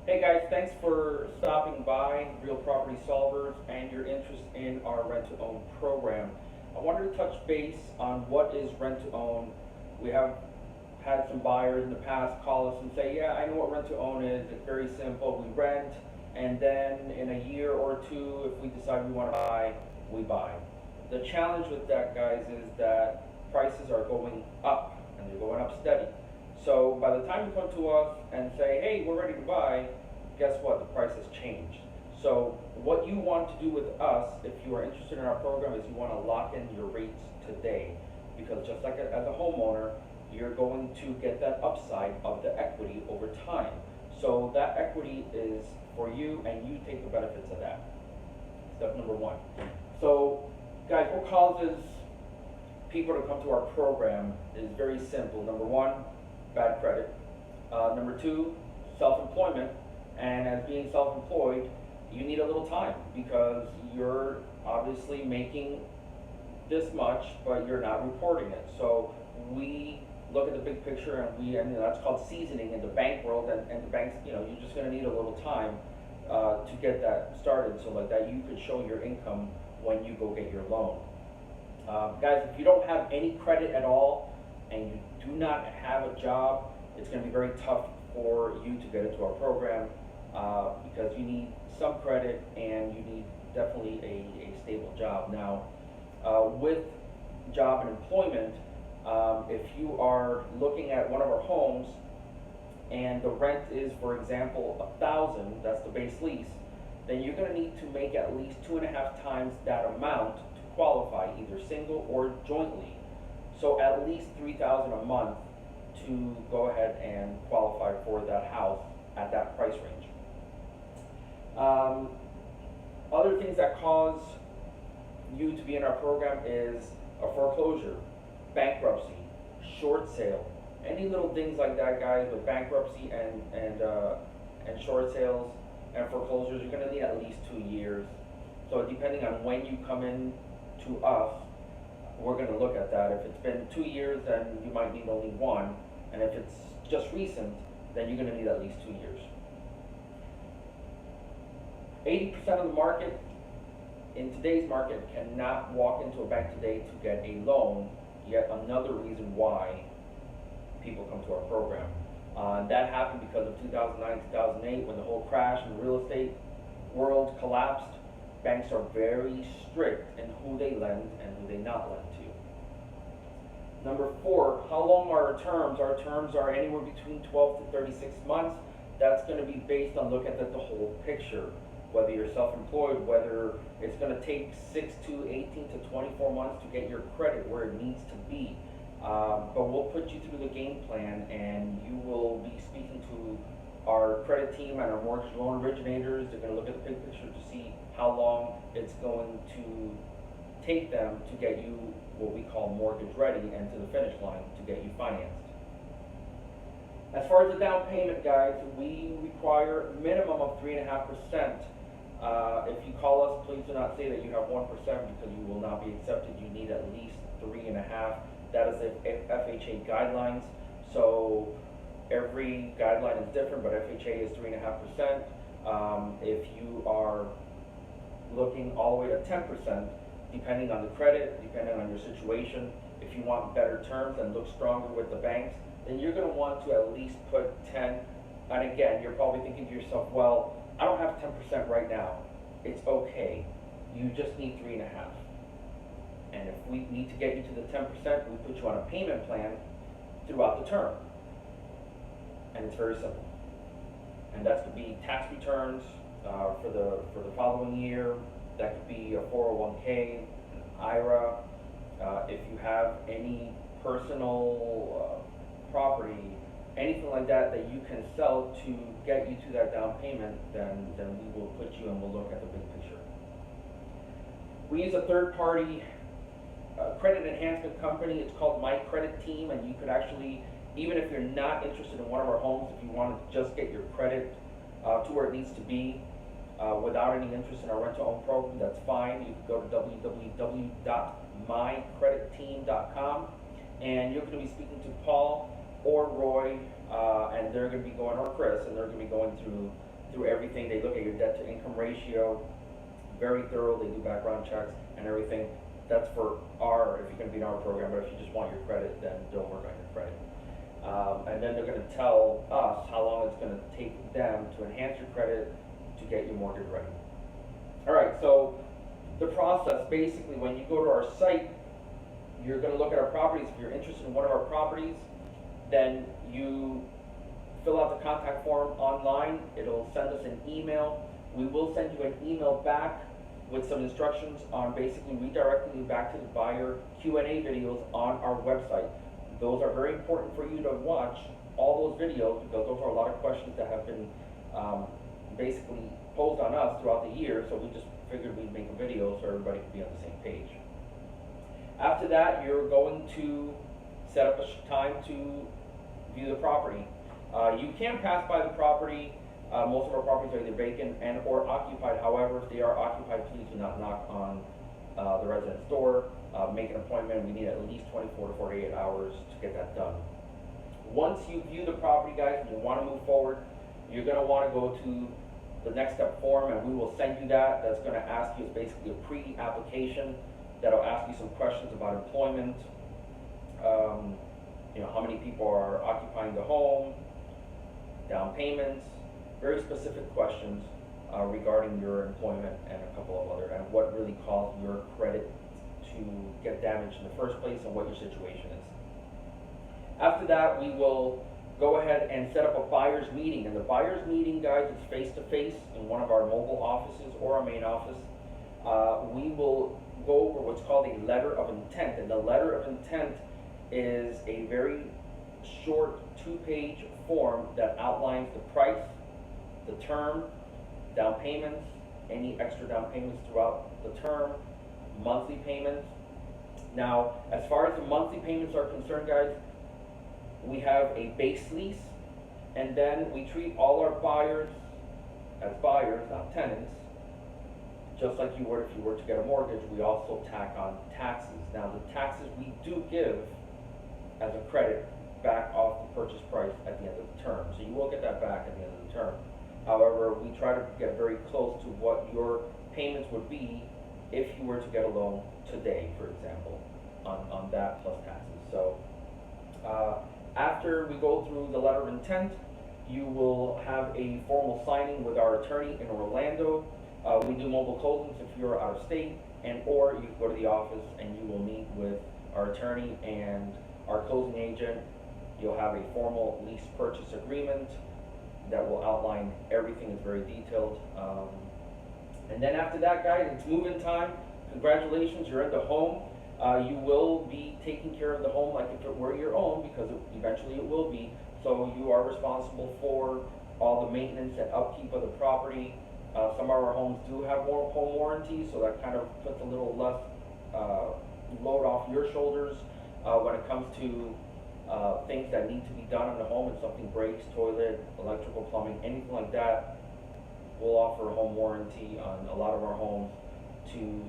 Hey guys, thanks for stopping by Real Property Solvers and your interest in our rent to own program. I wanted to touch base on what is rent to own. We have had some buyers in the past call us and say, yeah, I know what rent to own is. It's very simple. We rent, and then in a year or two, if we decide we want to buy, we buy. The challenge with that, guys, is that prices are going up, and they're going up steady. So by the time you come to us and say, hey, we're ready to buy, guess what? The price has changed. So what you want to do with us, if you are interested in our program, is you want to lock in your rates today. Because just like as a homeowner, you're going to get that upside of the equity over time. So that equity is for you, and you take the benefits of that. Step number one. So guys, what causes people to come to our program is very simple. Number one, bad credit. Number two, self-employment. And as being self-employed, you need a little time because you're obviously making this much, but you're not reporting it. So we look at the big picture, and that's called seasoning in the bank world. And the banks, you're just going to need a little time to get that started, so like that you could show your income when you go get your loan. Guys, if you don't have any credit at all and you do not have a job, it's going to be very tough for you to get into our program because you need some credit and you need definitely a stable job. Now, with job and employment, if you are looking at one of our homes and the rent is, for example, 1,000, that's the base lease, then you're going to need to make at least 2.5 times that amount to qualify, either single or jointly. So at least 3,000 a month to go ahead and qualify for that house at that price range. Other things that cause you to be in our program is a foreclosure, bankruptcy, short sale, any little things like that, guys. With bankruptcy and short sales and foreclosures, you're going to need at least 2 years. So depending on when you come in to us, we're going to look at that. If it's been 2 years, then you might need only one, and if it's just recent, then you're going to need at least 2 years. 80% of the market in today's market cannot walk into a bank today to get a loan. Yet another reason why people come to our program. That happened because of 2009, 2008, when the whole crash in the real estate world collapsed. Banks are very strict in who they lend and who they not lend to. Number four, how long are our terms? Our terms are anywhere between 12 to 36 months. That's going to be based on looking at the whole picture. Whether you're self-employed, whether it's going to take 6 to 18 to 24 months to get your credit where it needs to be. But we'll put you through the game plan, and you will be speaking to our credit team and our mortgage loan originators. They're going to look at the big picture to see how long it's going to take them to get you what we call mortgage ready and to the finish line to get you financed. As far as the down payment, guys, we require a minimum of 3.5%. If you call us, please do not say that you have 1% because you will not be accepted. You need at least 3.5%. That is the FHA guidelines. So every guideline is different, but FHA is 3.5%. If you are looking all the way to 10%, depending on the credit, depending on your situation, if you want better terms and look stronger with the banks, then you're going to want to at least put 10. And again, you're probably thinking to yourself, well, I don't have 10% right now. It's okay. You just need 3.5. And if we need to get you to the 10%, we put you on a payment plan throughout the term. And it's very simple. And that could be tax returns for the following year. That could be a 401k, an IRA. If you have any personal property, anything like that that you can sell to get you to that down payment, then we will put you and we'll look at the big picture. We use a third-party credit enhancement company. It's called My Credit Team, and you could actually, even if you're not interested in one of our homes, if you want to just get your credit to where it needs to be without any interest in our rent-to-own program, that's fine. You can go to www.mycreditteam.com, and you're going to be speaking to Paul or Roy, and they're going to be going, or Chris, and they're going to be going through through everything. They look at your debt to income ratio, very thorough. They do background checks and everything. That's for if you're going to be in our program, but if you just want your credit, then don't work on your credit. And then they're going to tell us how long it's going to take them to enhance your credit to get your mortgage ready. All right, so the process, basically, when you go to our site, you're going to look at our properties. If you're interested in one of our properties, then you fill out the contact form online. It'll send us an email. We will send you an email back with some instructions on basically redirecting you back to the buyer Q&A videos on our website. Those are very important for you to watch, all those videos, because those are a lot of questions that have been basically posed on us throughout the year, so we just figured we'd make a video so everybody could be on the same page. After that, you're going to set up a time to view the property. You can pass by the property. Most of our properties are either vacant and or occupied. However, if they are occupied, please do not knock on the resident's door. Make an appointment. We need at least 24 to 48 hours to get that done. Once you view the property, guys, and you want to move forward, you're going to want to go to the next step form, and we will send you that. That's going to ask you, it's basically a pre-application that'll ask you some questions about employment, how many people are occupying the home, down payments, very specific questions regarding your employment, and a couple of other, and what really caused your credit to get damaged in the first place and what your situation is. After that, we will go ahead and set up a buyer's meeting. And the buyer's meeting, guys, is face-to-face in one of our mobile offices or our main office. We will go over what's called a letter of intent. And the letter of intent is a very short 2-page form that outlines the price, the term, down payments, any extra down payments throughout the term, monthly payments. Now, as far as the monthly payments are concerned, guys, we have a base lease, and then we treat all our buyers as buyers, not tenants. Just like you would if you were to get a mortgage, we also tack on taxes. Now, the taxes we do give as a credit back off the purchase price at the end of the term. So you will get that back at the end of the term. However, we try to get very close to what your payments would be if you were to get a loan today, for example, on that plus taxes. So after we go through the letter of intent, you will have a formal signing with our attorney in Orlando. We do mobile closings if you're out of state, or you can go to the office and you will meet with our attorney and our closing agent. You'll have a formal lease purchase agreement that will outline everything. Is very detailed. And then after that, guys, it's move-in time. Congratulations, you're in the home. You will be taking care of the home like if it were your own, because eventually it will be. So you are responsible for all the maintenance and upkeep of the property. Some of our homes do have more home warranties, so that kind of puts a little less load off your shoulders when it comes to things that need to be done in the home. If something breaks, toilet, electrical, plumbing, anything like that, we'll offer a home warranty on a lot of our homes to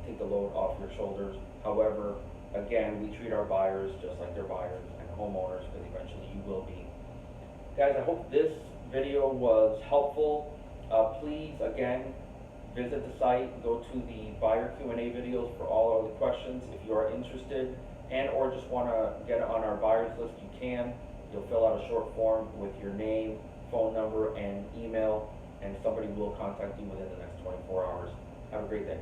take the load off your shoulders. However, again, we treat our buyers just like they're buyers and homeowners, because eventually you will be. Guys, I hope this video was helpful. Please, again, visit the site, go to the buyer Q&A videos for all of the questions. If you are interested and or just want to get on our buyers list, you can. You'll fill out a short form with your name, phone number, and email, and somebody will contact you within the next 24 hours. Have a great day.